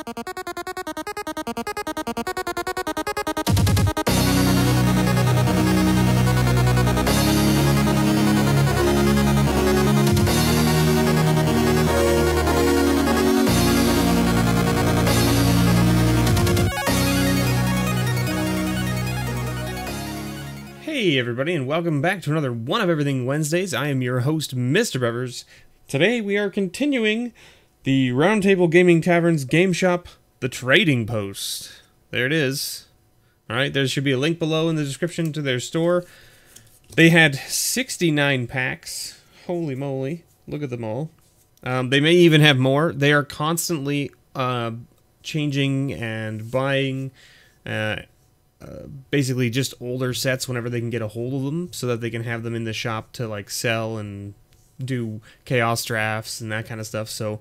Hey everybody, and welcome back to another One of Everything Wednesdays. I am your host, Mr. Bevers. Today we are continuing the Roundtable Gaming Tavern's game shop, The Trading Post. There it is. Alright, there should be a link below in the description to their store. They had 69 packs. Holy moly, look at them all. They may even have more. They are constantly changing and buying basically just older sets whenever they can get a hold of them, so that they can have them in the shop to like sell and do chaos drafts and that kind of stuff. So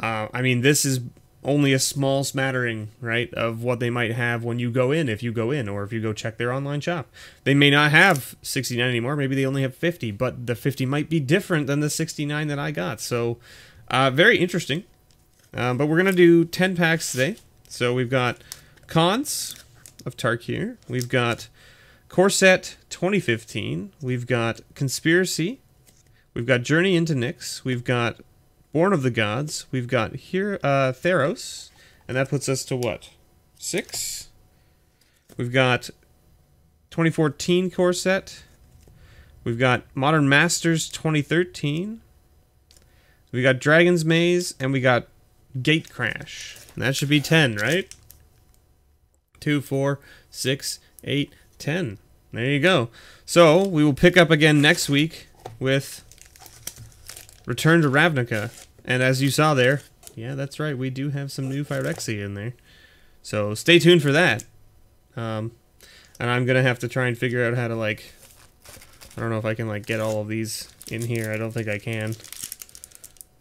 I mean, this is only a small smattering, right, of what they might have when you go in, if you go in, or if you go check their online shop. They may not have 69 anymore, maybe they only have 50, but the 50 might be different than the 69 that I got. So very interesting. But we're gonna do 10 packs today. So we've got Cons of Tarkir, we've got Core Set 2015, we've got Conspiracy, we've got Journey into Nyx, we've got Born of the Gods, we've got here Theros, and that puts us to what? 6? We've got 2014 Core Set, we've got Modern Masters 2013, we got Dragon's Maze, and we got Gate Crash. And that should be 10, right? 2, 4, 6, 8, 10. There you go. So, we will pick up again next week with Return to Ravnica. And as you saw there, yeah, that's right, we do have some new Phyrexia in there. So, stay tuned for that. And I'm going to have to try and figure out how to, like, I don't know if I can, like, get all of these in here. I don't think I can.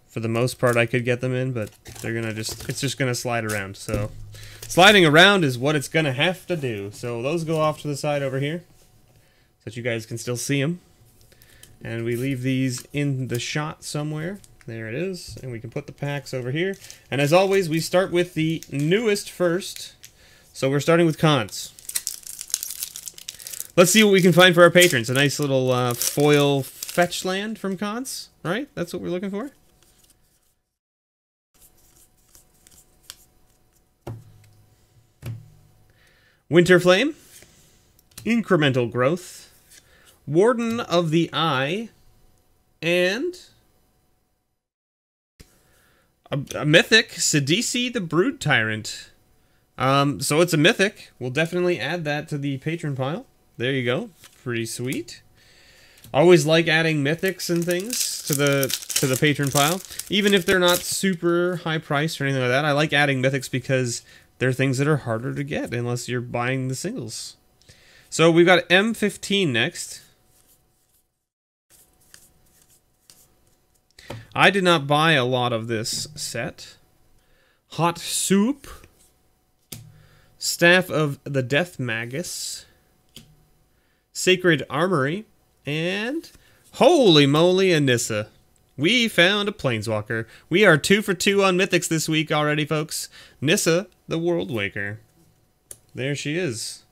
For the most part, I could get them in, but they're going to just, it's just going to slide around, so sliding around is what it's going to have to do. So those go off to the side over here, so that you guys can still see them. And we leave these in the shot somewhere. There it is. And we can put the packs over here. And as always, we start with the newest first. So we're starting with Cons. Let's see what we can find for our patrons. A nice little foil fetch land from Cons, right? That's what we're looking for. Winterflame, Incremental Growth, Warden of the Eye, and a mythic, Sidisi the Brood Tyrant. So it's a mythic. We'll definitely add that to the patron pile. There you go. Pretty sweet. Always like adding mythics and things to the patron pile, even if they're not super high priced or anything like that. I like adding mythics because they're things that are harder to get unless you're buying the singles. So we've got M15 next. I did not buy a lot of this set. Hot Soup. Staff of the Death Magus. Sacred Armory. And holy moly, Anissa. We found a Planeswalker. We are 2 for 2 on Mythics this week already, folks. Nissa, the World Waker. There she is.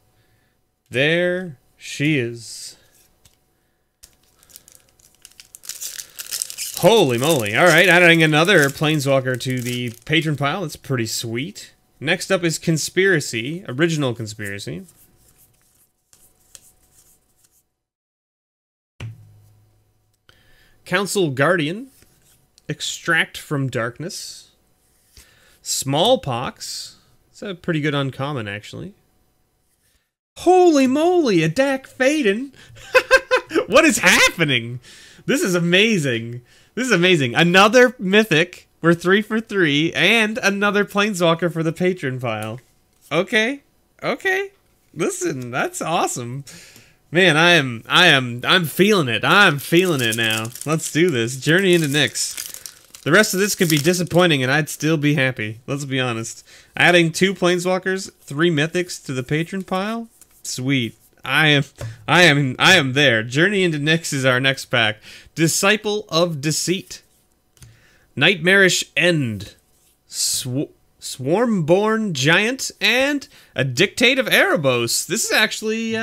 There she is. Holy moly. Alright, adding another Planeswalker to the patron pile. That's pretty sweet. Next up is Conspiracy. Original Conspiracy. Council Guardian, Extract from Darkness, Smallpox. It's a pretty good uncommon, actually. Holy moly, a Dak Faden! What is happening? This is amazing. This is amazing. Another Mythic. We're 3 for 3, and another Planeswalker for the patron pile. Okay, okay. Listen, that's awesome. Man, I'm feeling it. I'm feeling it now. Let's do this. Journey into Nyx. The rest of this could be disappointing, and I'd still be happy. Let's be honest. Adding 2 Planeswalkers, 3 Mythics to the patron pile. Sweet. I am there. Journey into Nyx is our next pack. Disciple of Deceit. Nightmarish End. Swarmborn Giant, and a Dictate of Erebos. This is actually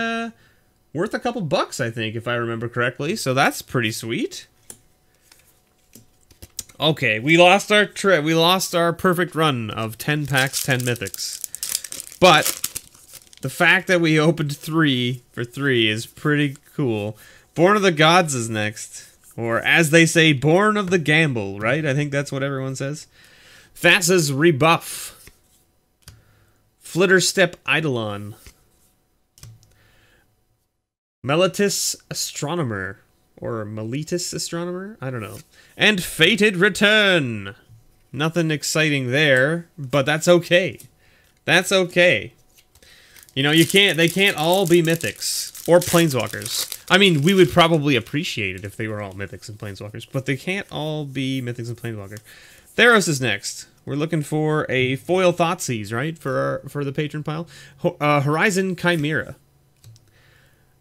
worth a couple bucks, I think, if I remember correctly. So that's pretty sweet. Okay, we lost our perfect run of 10 packs, 10 mythics. But the fact that we opened 3 for 3 is pretty cool. Born of the Gods is next. Or, as they say, Born of the Gamble, right? I think that's what everyone says. Thassa's Rebuff. Flitterstep Eidolon. Meletis Astronomer. Or Meletis Astronomer? I don't know. And Fated Return. Nothing exciting there, but that's okay. That's okay. You know, they can't all be mythics or planeswalkers. I mean, we would probably appreciate it if they were all mythics and planeswalkers, but they can't all be mythics and planeswalker. Theros is next. We're looking for a foil Thoughtseize, right? For the patron pile. Horizon Chimera.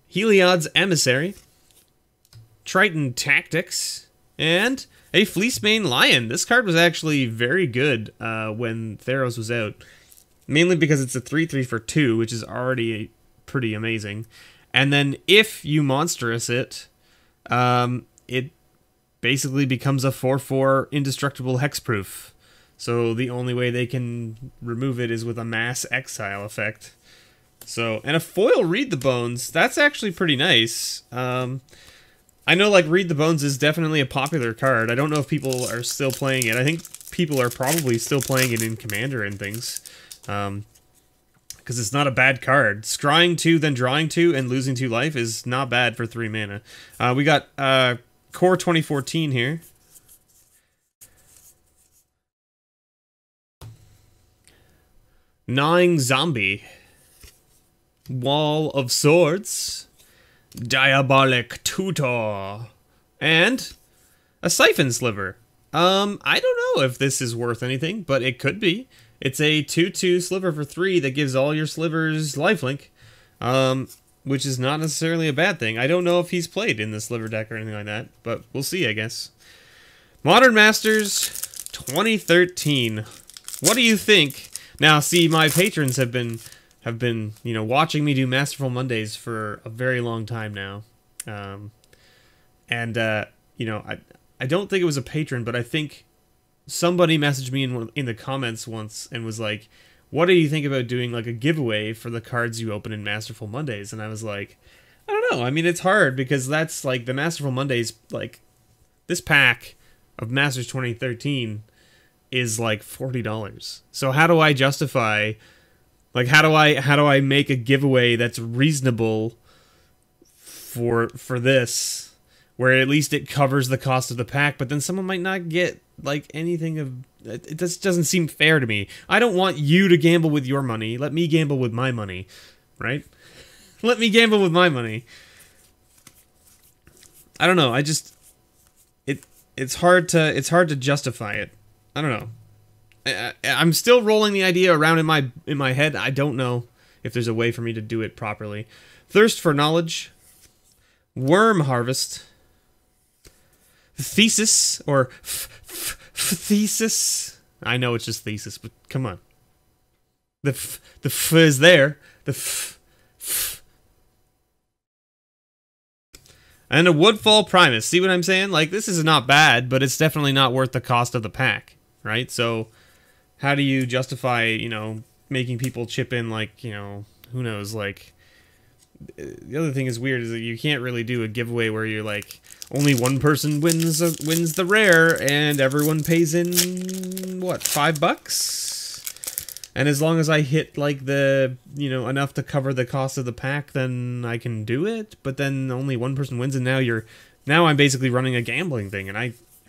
Heliod's Emissary. Triton Tactics. And a Fleecemane Lion. This card was actually very good when Theros was out. Mainly because it's a 3/3 for 2, which is already pretty amazing. And then if you monstrous it, it basically becomes a 4/4 indestructible hexproof. So the only way they can remove it is with a mass exile effect. So, and a foil Read the Bones, that's actually pretty nice. I know, like, Read the Bones is definitely a popular card. I don't know if people are still playing it. I think people are probably still playing it in Commander and things. Because it's not a bad card. Scrying 2, then drawing 2, and losing 2 life is not bad for 3 mana. We got Core 2014 here. Gnawing Zombie. Wall of Swords. Diabolic Tutor. And a Siphon Sliver. I don't know if this is worth anything, but it could be. It's a 2/2 sliver for 3 that gives all your slivers lifelink, which is not necessarily a bad thing. I don't know if he's played in the sliver deck or anything like that, but we'll see, I guess. Modern Masters 2013. What do you think? Now, see, my patrons have been, you know, watching me do Masterful Mondays for a very long time now, you know, I don't think it was a patron, but I think somebody messaged me in the comments once and was like, what do you think about doing like a giveaway for the cards you open in Masterful Mondays? And I was like, I don't know. I mean, it's hard because that's like the Masterful Mondays, like this pack of Masters 2013 is like $40. So how do I justify, like, how do I make a giveaway that's reasonable for this, where at least it covers the cost of the pack, but then someone might not get like anything of it. Just doesn't seem fair to me. I don't want you to gamble with your money. Let me gamble with my money, right? Let me gamble with my money. I don't know. It's hard to justify it. I don't know. I'm still rolling the idea around in my head. I don't know if there's a way for me to do it properly. Thirst for Knowledge. Worm Harvest. Thesis, or thesis. I know it's just thesis, but come on. The f is there. The f. And a Woodfall Primus. See what I'm saying? Like, this is not bad, but it's definitely not worth the cost of the pack, right? So, how do you justify, you know, making people chip in, like, you know, who knows, like, the other thing is weird is that you can't really do a giveaway where you're like, only one person wins the rare and everyone pays in, what, $5? And as long as I hit like the, you know, enough to cover the cost of the pack, then I can do it. But then only one person wins, and now I'm basically running a gambling thing, and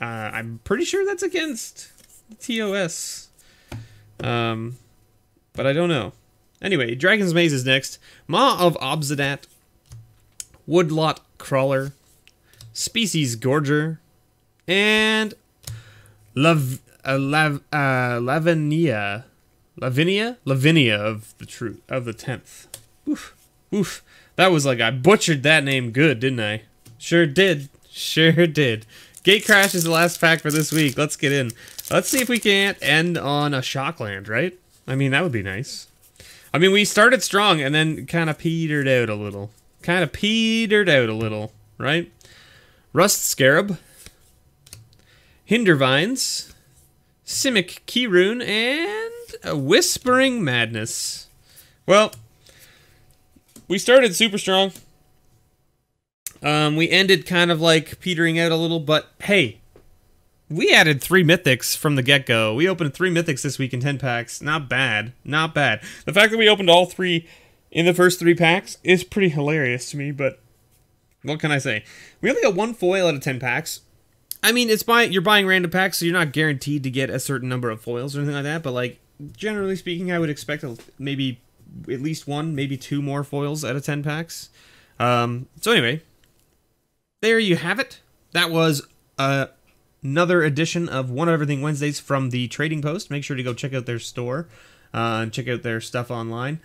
I'm pretty sure that's against TOS. But I don't know. Anyway, Dragon's Maze is next. Maw of Obsidat. Woodlot Crawler. Species Gorger. And Lavinia. Lavinia of the 10th. Oof. Oof. That was like, I butchered that name good, didn't I? Sure did. Sure did. Gate Crash is the last pack for this week. Let's get in. Let's see if we can't end on a Shockland, right? I mean, that would be nice. I mean, we started strong and then kind of petered out a little. Right? Rust Scarab. Hindervines. Simic Keyrune, and a Whispering Madness. Well, we started super strong. We ended kind of like petering out a little, but hey, we added 3 mythics from the get-go. We opened 3 mythics this week in 10 packs. Not bad. Not bad. The fact that we opened all 3 in the first 3 packs is pretty hilarious to me, but what can I say? We only got 1 foil out of 10 packs. I mean, you're buying random packs, so you're not guaranteed to get a certain number of foils or anything like that, but like, generally speaking, I would expect maybe at least 1, maybe 2 more foils out of 10 packs. So anyway, there you have it. That was another edition of One of Everything Wednesdays from the Trading Post. Make sure to go check out their store and check out their stuff online.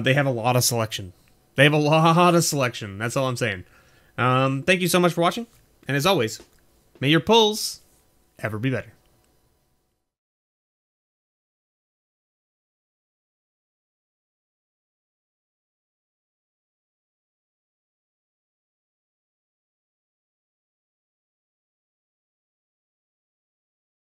They have a lot of selection. That's all I'm saying. Thank you so much for watching, and as always, may your pulls ever be better.